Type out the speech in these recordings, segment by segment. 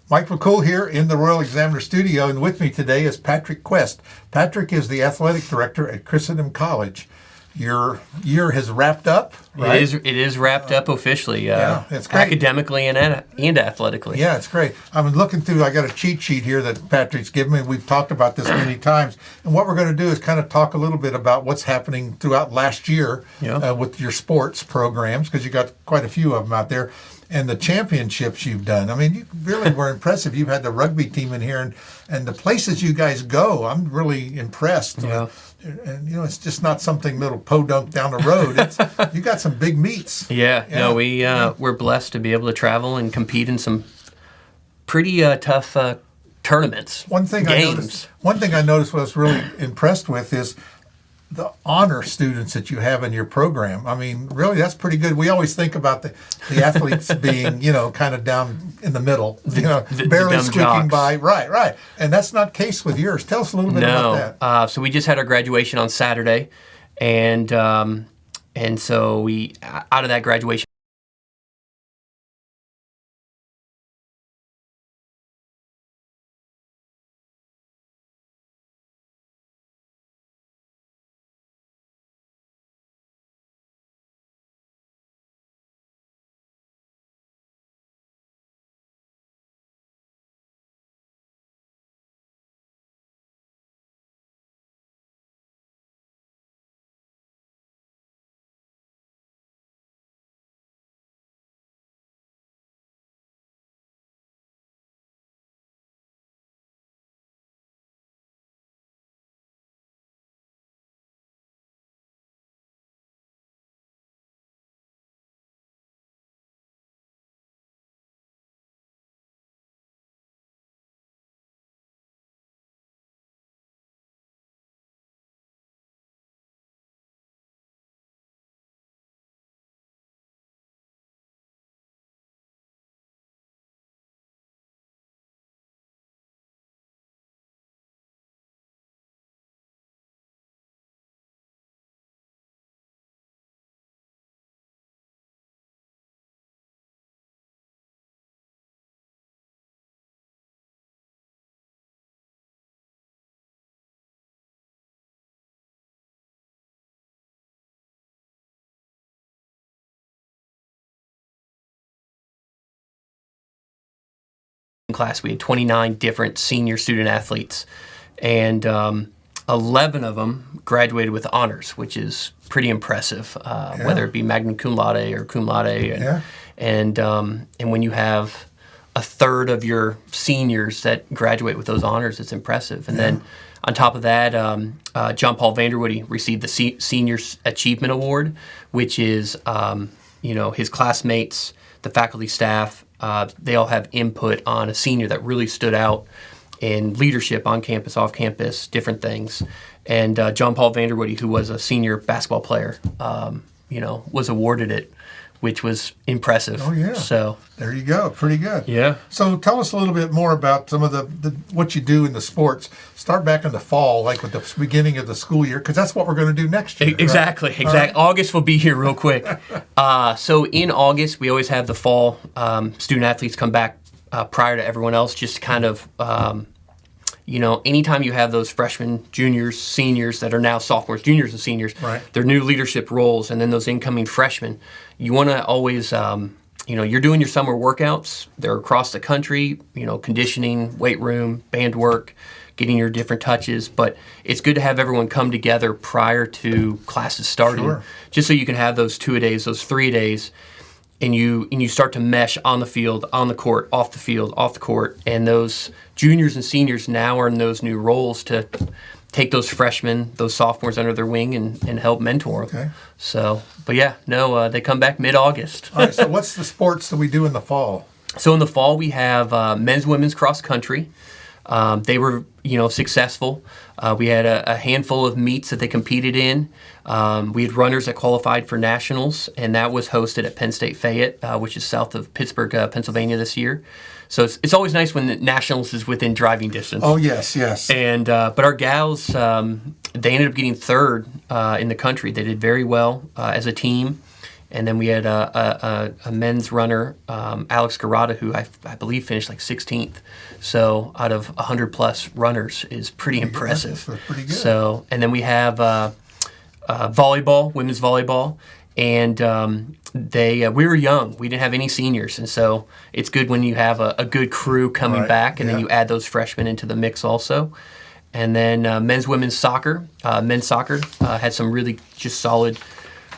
Mike McCool here in the Royal Examiner Studio, and with me today is Patrick Quest. Patrick is the athletic director at Christendom College. Your year has wrapped up, right? It is wrapped up officially. Yeah, it's great. Academically and athletically. Yeah, it's great. I'm looking through, I got a cheat sheet here that Patrick's given me. We've talked about this many times. And what we're going to do is kind of talk a little bit about what's happening throughout last year with your sports programs, because you got quite a few of them out there. And the championships you've done. I mean, you really were impressive. You've had the rugby team in here, and the places you guys go, I'm really impressed. Yeah. And it's just not something little podunk down the road. You got some big meets. Yeah. No, we're blessed to be able to travel and compete in some pretty tough tournaments. One thing I noticed what I was really impressed with is the honor students that you have in your program. I mean, really, that's pretty good. We always think about the athletes being, kind of down in the middle, barely squeaking by. Right. And that's not the case with yours. Tell us a little bit about that. So we just had our graduation on Saturday, and so we, out of that graduation, class, we had 29 different senior student athletes, and 11 of them graduated with honors, which is pretty impressive, whether it be magna cum laude or cum laude. And when you have a third of your seniors that graduate with those honors, it's impressive. And then on top of that, John Paul Vanderwoody received the Senior Achievement Award, which is his classmates, the faculty, staff, they all have input on a senior that really stood out in leadership on campus, off campus, different things. And John Paul Vanderwoody, who was a senior basketball player, was awarded it, which was impressive. Oh, yeah. So there you go. Pretty good. Yeah. So tell us a little bit more about some of the what you do in the sports. Start back in the fall, like with the beginning of the school year, because that's what we're going to do next year. Exactly. Right? Right. August will be here real quick. So in August, we always have the fall student athletes come back prior to everyone else, just kind of, anytime you have those freshmen, juniors, seniors that are now sophomores, juniors, and seniors, their new leadership roles, and then those incoming freshmen, you want to always, you're doing your summer workouts. They're across the country, conditioning, weight room, band work, getting your different touches. But it's good to have everyone come together prior to classes starting, just so you can have those 2-a-days, those 3-a-days, and you start to mesh on the field, on the court, off the field, off the court. And those juniors and seniors now are in those new roles to take those freshmen, those sophomores under their wing and help mentor them. Okay. So, but they come back mid-August. All right, so what's the sports that we do in the fall? So in the fall, we have men's, women's cross country. They were, successful. We had a handful of meets that they competed in. We had runners that qualified for nationals, and that was hosted at Penn State Fayette, which is south of Pittsburgh, Pennsylvania this year. So it's always nice when the nationals is within driving distance. Oh, yes. And but our gals, they ended up getting third in the country. They did very well as a team. And then we had a men's runner, Alex Garada, who I believe finished like 16th. So out of 100-plus runners is pretty impressive. That's pretty good. So, and then we have volleyball, women's volleyball. And we were young. We didn't have any seniors. And so it's good when you have a good crew coming back, and then you add those freshmen into the mix also. And then men's, women's soccer. Men's soccer had some really just solid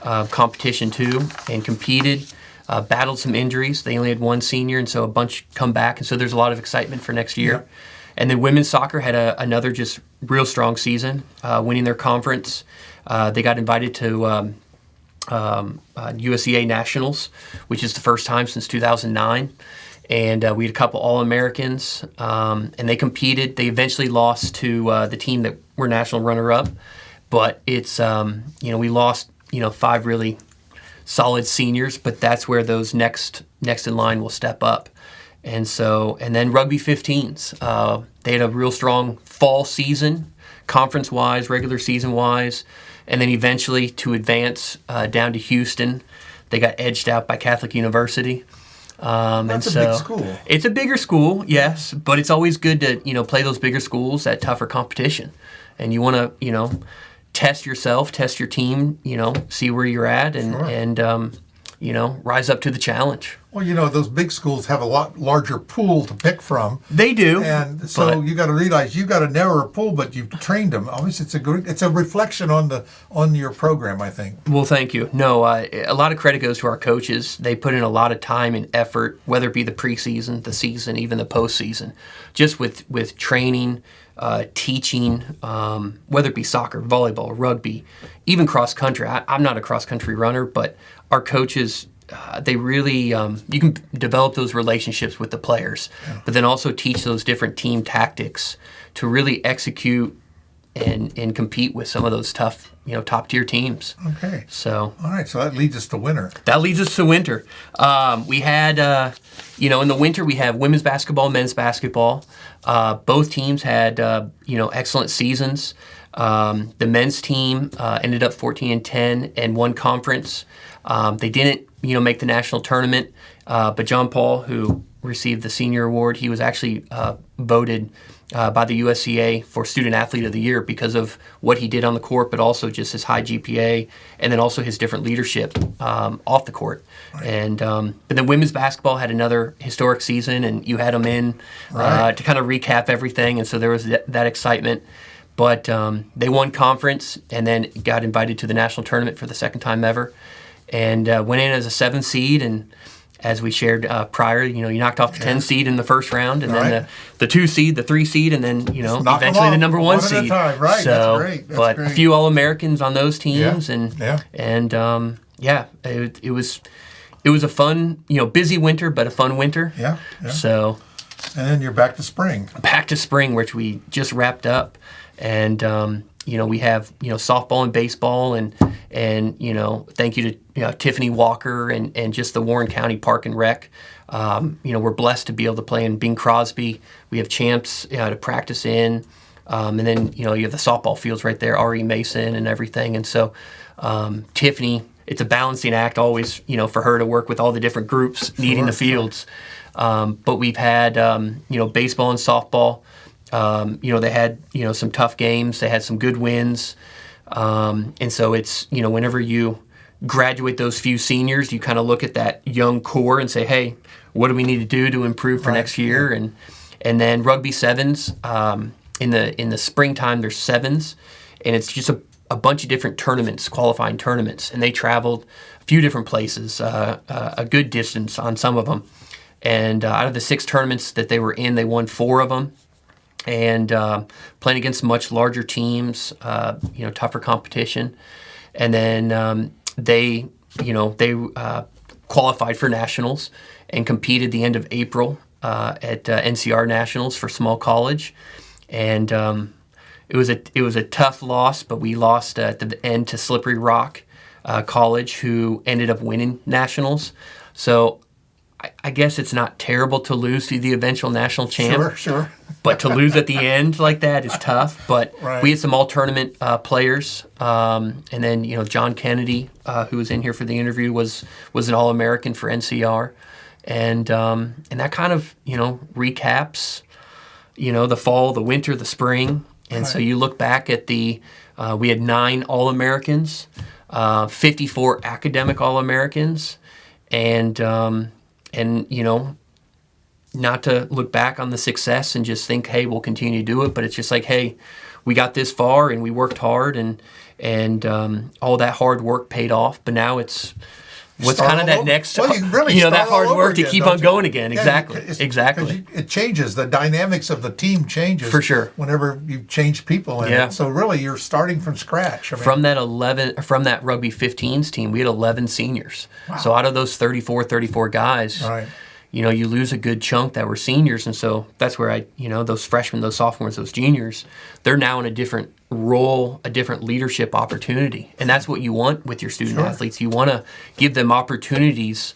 competition too, and competed, battled some injuries. They only had one senior, and so a bunch come back. And so there's a lot of excitement for next year. Yeah. And then women's soccer had another just real strong season, winning their conference. They got invited to USEA Nationals, which is the first time since 2009. And we had a couple All-Americans, and they competed. They eventually lost to the team that were national runner-up. But it's, we lost, 5 really solid seniors, but that's where those next in line will step up. And then rugby 15s. They had a real strong fall season, conference-wise, regular season-wise. And then eventually to advance down to Houston, they got edged out by Catholic University. That's a big school. It's a bigger school, yes, but it's always good to play those bigger schools at tougher competition, and you want to test yourself, test your team, see where you're at, and rise up to the challenge. Well, those big schools have a lot larger pool to pick from. They do, and so you got to realize you've got a narrower pool, but you've trained them. Obviously, it's a reflection on your program, I think. Well, thank you. No, a lot of credit goes to our coaches. They put in a lot of time and effort, whether it be the preseason, the season, even the postseason, just with training, teaching, whether it be soccer, volleyball, rugby, even cross country. I'm not a cross country runner, but our coaches. They really, you can develop those relationships with the players, but then also teach those different team tactics to really execute and compete with some of those tough, top tier teams. Okay. So. All right. So that leads us to winter. We had, in the winter we have women's basketball, men's basketball. Both teams had, excellent seasons. The men's team ended up 14-10 and won conference. They didn't, make the national tournament, but John Paul, who received the senior award, he was actually voted by the USEA for Student Athlete of the Year because of what he did on the court, but also just his high GPA, and then also his different leadership off the court. Right. And but then women's basketball had another historic season, and you had them in to kind of recap everything, and so there was that excitement. But they won conference and then got invited to the national tournament for the second time ever. And went in as a 7th seed, and as we shared prior, you knocked off the 10 seed in the first round, and then the 2 seed, the 3 seed, and then eventually the number 1 seed. Right, so, that's great. But great. A few All-Americans on those teams, it was a fun, busy winter, but a fun winter. Yeah. So, and then you're back to spring. Back to spring, which we just wrapped up, and. We have softball and baseball, and thank you to Tiffany Walker and just the Warren County Park and Rec. We're blessed to be able to play in Bing Crosby. We have champs to practice in, and then you have the softball fields right there, R.E. Mason and everything. And so Tiffany, it's a balancing act always, for her to work with all the different groups needing the fields. But we've had baseball and softball. They had, some tough games. They had some good wins. And so it's, whenever you graduate those few seniors, you kind of look at that young core and say, hey, what do we need to do to improve for next year? Yeah. And then rugby sevens, in the springtime, there's sevens, and it's just a bunch of different tournaments, qualifying tournaments. And they traveled a few different places, a good distance on some of them. And out of the 6 tournaments that they were in, they won 4 of them. And playing against much larger teams, tougher competition. And then they qualified for nationals and competed the end of April at NCR Nationals for small college. And it was a tough loss, but we lost at the end to Slippery Rock College, who ended up winning nationals. So I guess it's not terrible to lose to the eventual national champ. Sure. But to lose at the end like that is tough. But Right. we had some all-tournament players. And then, John Kennedy, who was in here for the interview, was an All-American for NCR. And that kind of, recaps, the fall, the winter, the spring. And so you look back at we had 9 All-Americans, 54 academic All-Americans, and not to look back on the success and just think, hey, we'll continue to do it, but it's just like, hey, we got this far and we worked hard and all that hard work paid off, but now it's what's kind of that next, well, you really that hard work again, to keep don't on you? going again. Yeah, Exactly. It changes. The dynamics of the team changes. For sure. Whenever you change people in it. So really you're starting from scratch. From that rugby 15s team, we had 11 seniors. Wow. So out of those 34 guys, Right. You lose a good chunk that were seniors, and so that's where those freshmen, those sophomores, those juniors, they're now in a different role, a different leadership opportunity, and that's what you want with your student athletes. You want to give them opportunities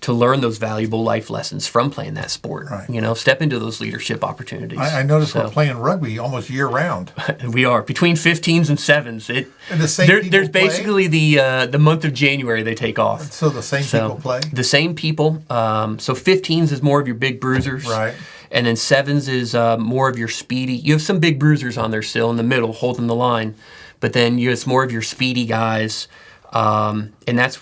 to learn those valuable life lessons from playing that sport. Right. Step into those leadership opportunities. I noticed we're playing rugby almost year round. We are between 15s and 7s. And the same people there's play? basically the month of January they take off. So the same people play? The same people. So 15s is more of your big bruisers. Right. And then 7s is more of your speedy. You have some big bruisers on there still in the middle holding the line. But then it's more of your speedy guys. And that's,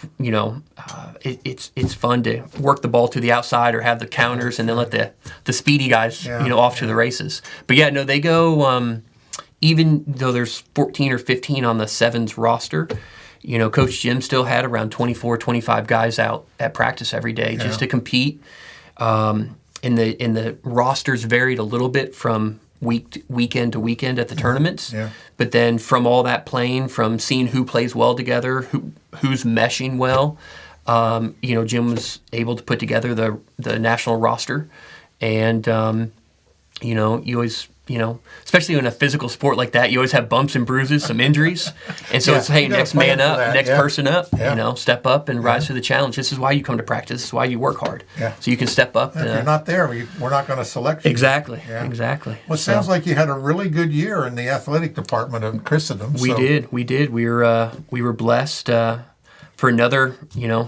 it's fun to work the ball to the outside or have the counters and then let the speedy guys, off to the races. But they go, even though there's 14 or 15 on the 7s roster, Coach Jim still had around 24, 25 guys out at practice every day just to compete. And the rosters varied a little bit from weekend to weekend at the tournaments. Yeah. But then from all that playing, from seeing who plays well together, who's meshing well, Jim was able to put together the national roster. And, you always, especially in a physical sport like that, you always have bumps and bruises, some injuries. And so it's, hey, next man up, next person up, step up and rise to the challenge. This is why you come to practice. This is why you work hard. Yeah. So you can step up. If you're not there, we're not going to select you. Exactly. Yeah. Exactly. Well, it sounds like you had a really good year in the athletic department of Christendom. We did. We were blessed for another,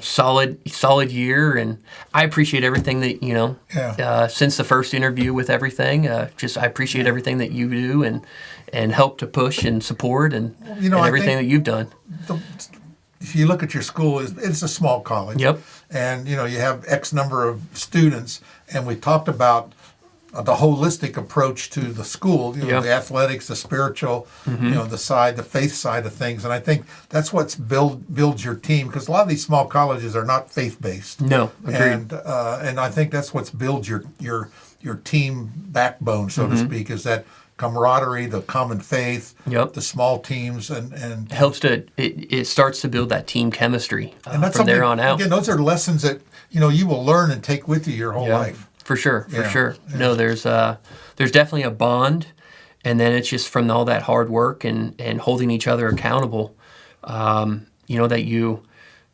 solid year, and I appreciate everything that since the first interview with everything. I appreciate everything that you do and help to push and support and everything that you've done. If you look at your school, it's a small college. Yep. And you have X number of students, and we talked about the holistic approach to the school, the athletics, the spiritual, the faith side of things. And I think that's what's builds your team, because a lot of these small colleges are not faith-based. No, agreed. And I think that's what's builds your team backbone, so to speak, is that camaraderie, the common faith, the small teams, and it helps it starts to build that team chemistry and that's from there on out. Again, those are lessons that you will learn and take with you your whole life. For sure. Yeah. No, there's definitely a bond, and then it's just from all that hard work and holding each other accountable. That you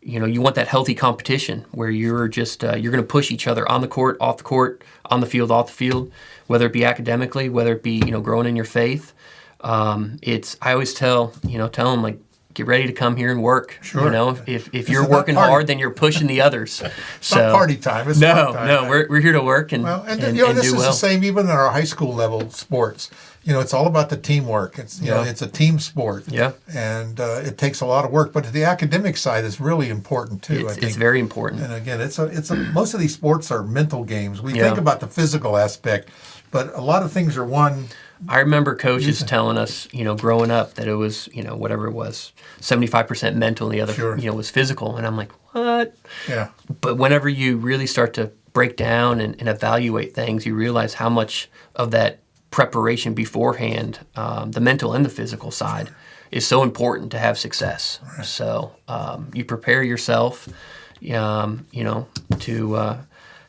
want that healthy competition where you're just you're going to push each other on the court, off the court, on the field, off the field, whether it be academically, whether it be growing in your faith. I always tell them, like, get ready to come here and work. Sure. If you're working hard, then you're pushing the others. It's not party time. It's no, fun time. no, we're here to work and this do is well. the same even in our high school level sports. It's all about the teamwork. It's it's a team sport. Yeah. And it takes a lot of work, but the academic side is really important too. I think It's very important. And again, most of these sports are mental games. We think about the physical aspect, but a lot of things are won. I remember coaches telling us, growing up that it was, whatever it was, 75% mental and the other, was physical. And I'm like, what? Yeah. But whenever you really start to break down and evaluate things, you realize how much of that preparation beforehand, the mental and the physical side, is so important to have success. Right. So you prepare yourself,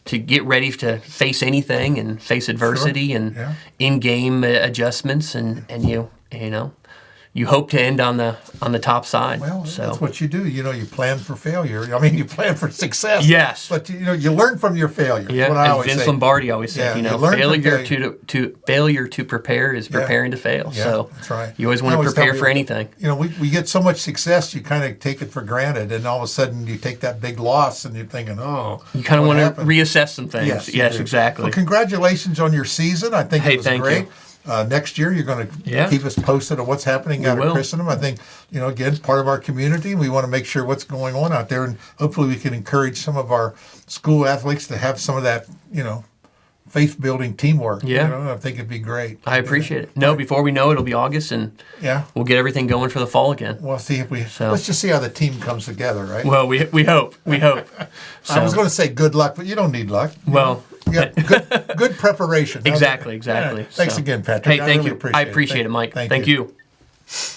to get ready to face anything and face adversity and in-game adjustments, and you you hope to end on the top side. Well, so that's what you do. You know, you plan for failure. I mean, you plan for success. Yes. But you learn from your failure. yeah, What I as always Vince say. Lombardi always said, Yeah, you learn from failure to prepare is preparing to fail. Yeah, so that's right. you always I want to always prepare tell for people, anything. You know, we get so much success, you kind of take it for granted, and all of a sudden you take that big loss, and you're thinking, oh, You kind of what want to happened? reassess some things. you do. Exactly. Well, congratulations on your season. I think it was thank great. you. Next year, you're going to Yeah. keep us posted on what's happening out will. of Christendom. I think, again, part of our community. We want to make sure what's going on out there, and hopefully we can encourage some of our school athletes to have some of that, faith-building teamwork. Yeah. I think it'd be great. I appreciate it. No, before we know it, it'll be August, and Yeah. we'll get everything going for the fall again. We'll see if let's just see how the team comes together, right? Well, we hope. We hope. I was So, going to say good luck, but you don't need luck. well, Yeah, good preparation. How's that? exactly. Thanks So- again, Patrick. Hey, thank really you. appreciate I it. appreciate it, Mike. Thank Thank you. you.